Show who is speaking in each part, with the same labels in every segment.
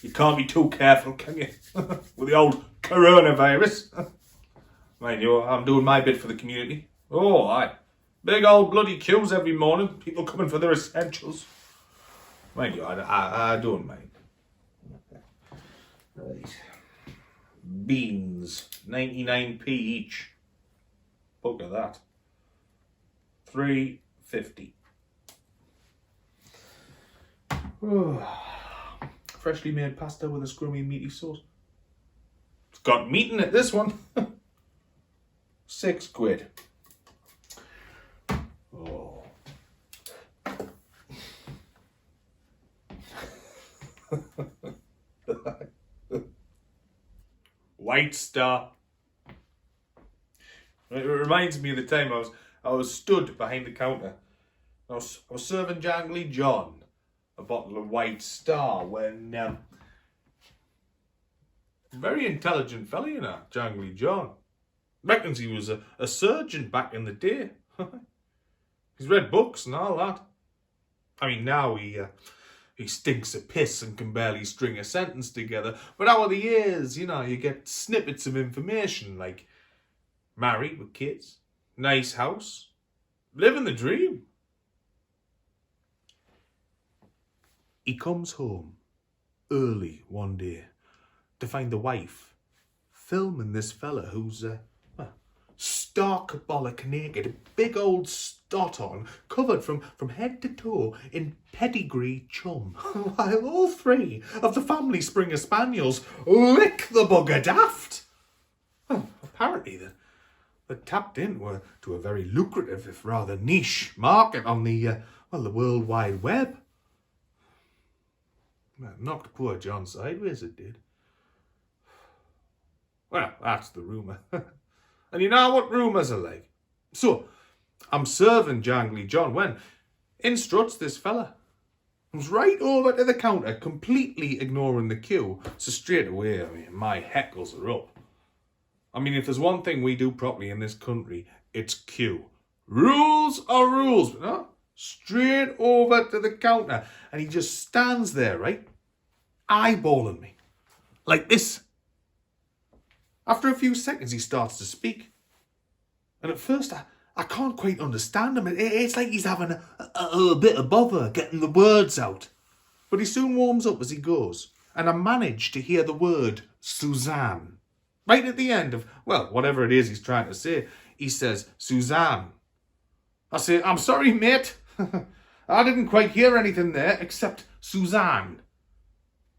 Speaker 1: You can't be too careful, can you? With the old coronavirus. Mind you, I'm doing my bit for the community. Oh, aye. Big old bloody queues every morning. People coming for their essentials. Mind you, I don't mind. Right. Beans. 99p each. Look at that. $3.50. Freshly made pasta with a scrummy meaty sauce. It's got meat in it, this one. £6. Oh. White Star. It reminds me of the time I was stood behind the counter. I was serving Jangly John a bottle of White Star when very intelligent fella, you know, Jangly John. Reckons he was a surgeon back in the day. He's read books and all that. I mean, now he stinks of piss and can barely string a sentence together. But over the years, you know, you get snippets of information like married with kids, nice house, living the dream. He comes home early one day to find the wife filming this fella who's stark bollock naked, a big old stot on, covered from head to toe in pedigree chum, while all three of the family Springer Spaniels lick the bugger daft. Well, apparently they're tapped into a very lucrative, if rather niche, market on the World Wide Web. Well, knocked poor John sideways, it did. Well, that's the rumour. And you know what rumours are like. So, I'm serving Jangly John when in struts this fella. Comes right over to the counter, completely ignoring the queue. So straight away, I mean, my heckles are up. I mean, if there's one thing we do properly in this country, it's queue. Rules are rules, but no, straight over to the counter. And he just stands there, right, eyeballing me, like this. After a few seconds, he starts to speak. And at first, I can't quite understand him. It's like he's having a bit of bother getting the words out. But he soon warms up as he goes. And I manage to hear the word Suzanne. Right at the end of, well, whatever it is he's trying to say, he says, Suzanne. I say, I'm sorry, mate. I didn't quite hear anything there except Suzanne.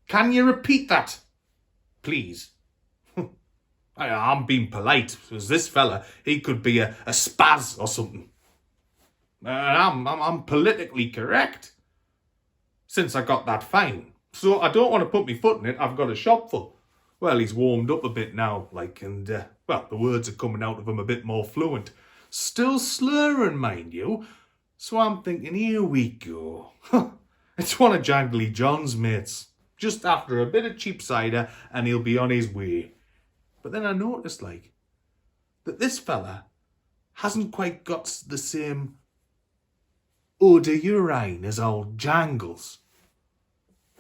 Speaker 1: Can you repeat that, please? I'm being polite, because this fella, he could be a spaz or something. I'm politically correct, since I got that fine. So I don't want to put my foot in it, I've got a shop full. Well, he's warmed up a bit now, like, and, the words are coming out of him a bit more fluent. Still slurring, mind you. So I'm thinking, here we go. It's one of Jangly John's mates. Just after a bit of cheap cider, and he'll be on his way. But then I noticed, like, that this fella hasn't quite got the same eau de urine as old Jangles.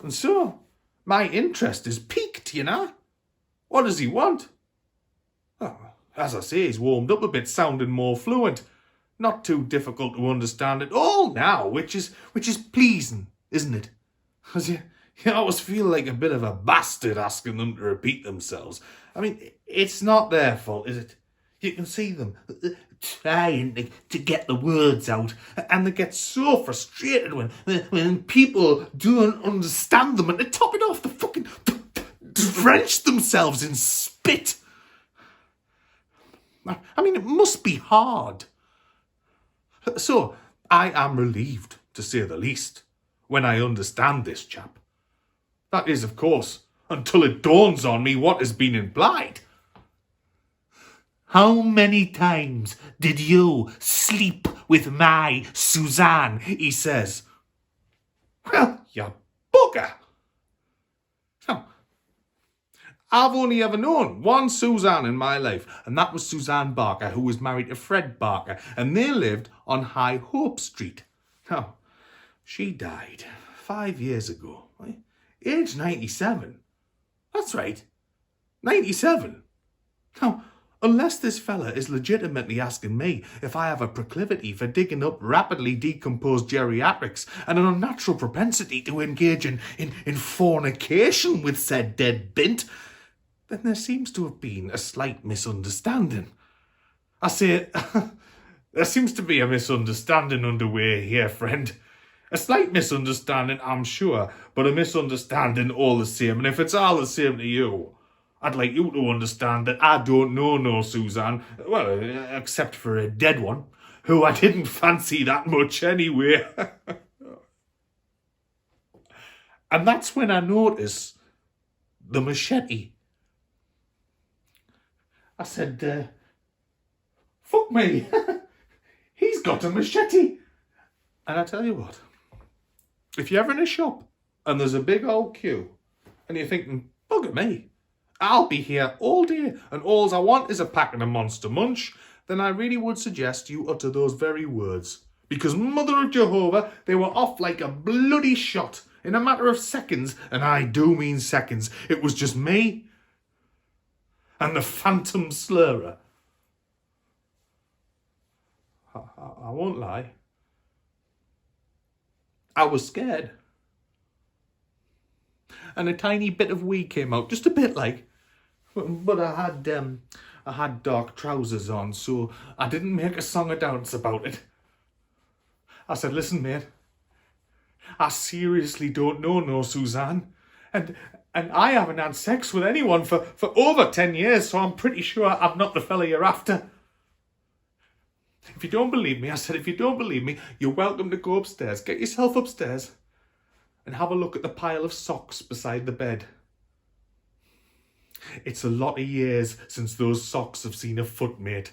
Speaker 1: And so, my interest is piqued, you know. What does he want? Oh, as I say, he's warmed up a bit, sounding more fluent. Not too difficult to understand at all now, which is pleasing, isn't it? Because you always feel like a bit of a bastard asking them to repeat themselves. I mean, it's not their fault, is it? You can see them trying to get the words out, and they get so frustrated when people don't understand them, and they top it off, the fucking drench themselves in spit. I mean, it must be hard. So, I am relieved, to say the least, when I understand this chap. That is, of course, until it dawns on me what has been implied. How many times did you sleep with my Suzanne, he says. Well, you bugger. Now, I've only ever known one Suzanne in my life, and that was Suzanne Barker, who was married to Fred Barker, and they lived on High Hope Street. Now, she died 5 years ago, right? Age 97. That's right. 97. Now, unless this fella is legitimately asking me if I have a proclivity for digging up rapidly decomposed geriatrics and an unnatural propensity to engage in fornication with said dead bint, then there seems to have been a slight misunderstanding. I say, there seems to be a misunderstanding underway here, friend. A slight misunderstanding, I'm sure, but a misunderstanding all the same. And if it's all the same to you, I'd like you to understand that I don't know no Suzanne, well, except for a dead one, who I didn't fancy that much anyway. And that's when I noticed the machete. I said, fuck me, he's got a machete. And I tell you what, if you're ever in a shop and there's a big old queue and you're thinking, bugger me, I'll be here all day and all I want is a packet of Monster Munch, then I really would suggest you utter those very words. Because Mother of Jehovah, they were off like a bloody shot in a matter of seconds, and I do mean seconds. It was just me and the Phantom Slurrer. I won't lie. I was scared. And a tiny bit of wee came out, just a bit like. But I had dark trousers on, so I didn't make a song or dance about it. I said, listen, mate, I seriously don't know no Suzanne. And I haven't had sex with anyone for over 10 years, so I'm pretty sure I'm not the fella you're after. If you don't believe me, I said, if you don't believe me, you're welcome to go upstairs. Get yourself upstairs and have a look at the pile of socks beside the bed. It's a lot of years since those socks have seen a foot, mate.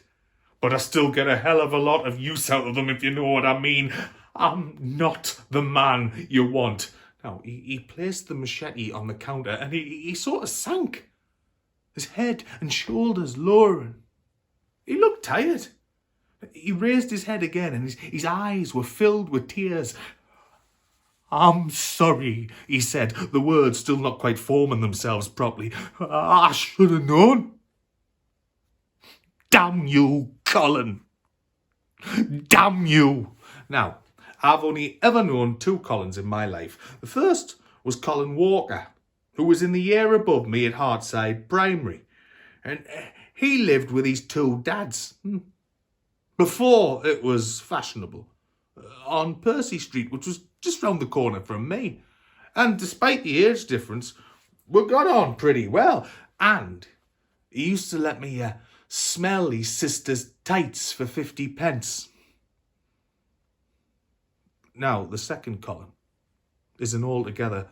Speaker 1: But I still get a hell of a lot of use out of them, if you know what I mean. I'm not the man you want. Now, he placed the machete on the counter and he sort of sank. His head and shoulders lowering. He looked tired. He raised his head again and his eyes were filled with tears. I'm sorry, he said, the words still not quite forming themselves properly. I should have known. Damn you, Colin. Damn you. Now, I've only ever known two Collins in my life. The first was Colin Walker, who was in the year above me at Hartside Primary. And he lived with his two dads. Before it was fashionable, on Percy Street, which was just round the corner from me. And despite the age difference, we got on pretty well. And he used to let me smell his sister's tights for 50 pence. Now, the second Colin is an altogether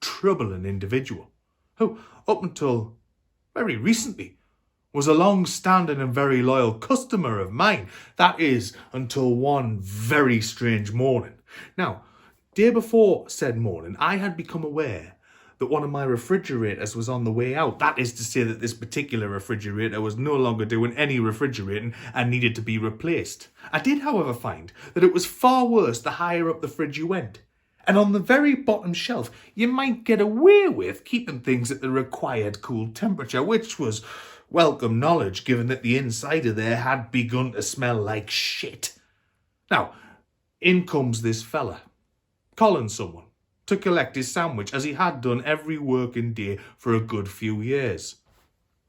Speaker 1: troubling individual who, up until very recently, was a long-standing and very loyal customer of mine. That is, until one very strange morning. Now, day before said morning, I had become aware that one of my refrigerators was on the way out. That is to say that this particular refrigerator was no longer doing any refrigerating and needed to be replaced. I did, however, find that it was far worse the higher up the fridge you went. And on the very bottom shelf, you might get away with keeping things at the required cool temperature, which was welcome knowledge, given that the inside of there had begun to smell like shit. Now, in comes this fella, Colin someone, to collect his sandwich, as he had done every working day for a good few years.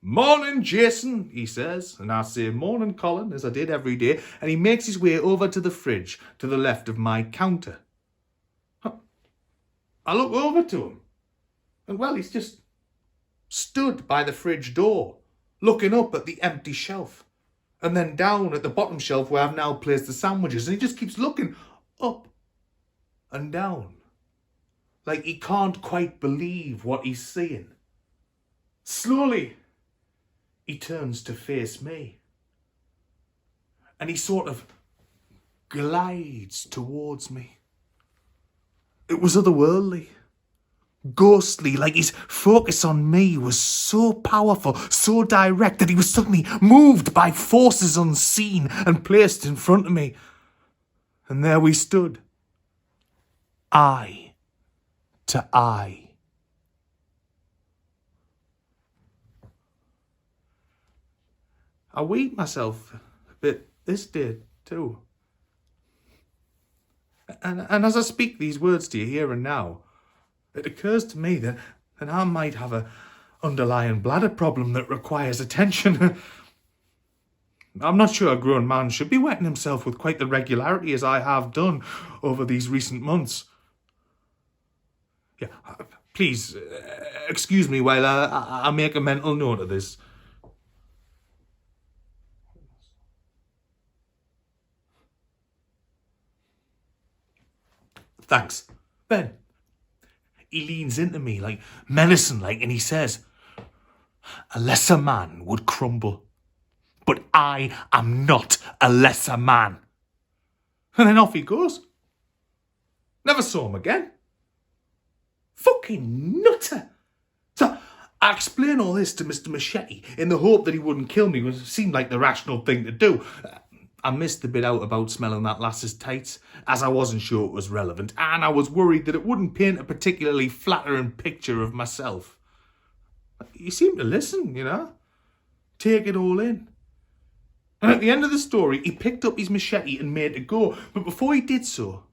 Speaker 1: Morning, Jason, he says, and I say, morning, Colin, as I did every day, and he makes his way over to the fridge to the left of my counter. I look over to him, and well, he's just stood by the fridge door, looking up at the empty shelf, and then down at the bottom shelf where I've now placed the sandwiches, and he just keeps looking up and down, like he can't quite believe what he's seeing. Slowly, he turns to face me, and he sort of glides towards me. It was otherworldly, ghostly, like his focus on me was so powerful, so direct, that he was suddenly moved by forces unseen and placed in front of me. And there we stood, eye to eye. I weed myself a bit this day too. And as I speak these words to you here and now, it occurs to me that I might have a underlying bladder problem that requires attention. I'm not sure a grown man should be wetting himself with quite the regularity as I have done over these recent months. Yeah, please, excuse me while I make a mental note of this. Thanks. Ben. He leans into me like menacing-like and he says, "A lesser man would crumble. But I am not a lesser man." And then off he goes. Never saw him again. Fucking nutter. So I explain all this to Mr. Machete in the hope that he wouldn't kill me, which seemed like the rational thing to do. I missed the bit out about smelling that lass's tights, as I wasn't sure it was relevant, and I was worried that it wouldn't paint a particularly flattering picture of myself. He seemed to listen, take it all in. And at the end of the story, he picked up his machete and made to go, but before he did so,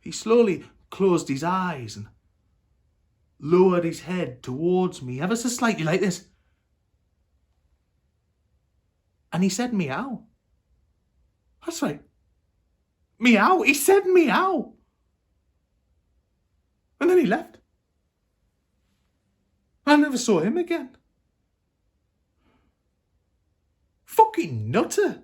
Speaker 1: he slowly closed his eyes and lowered his head towards me, ever so slightly like this. And he said, "Meow." That's right. Meow. He said meow. And then he left. I never saw him again. Fucking nutter.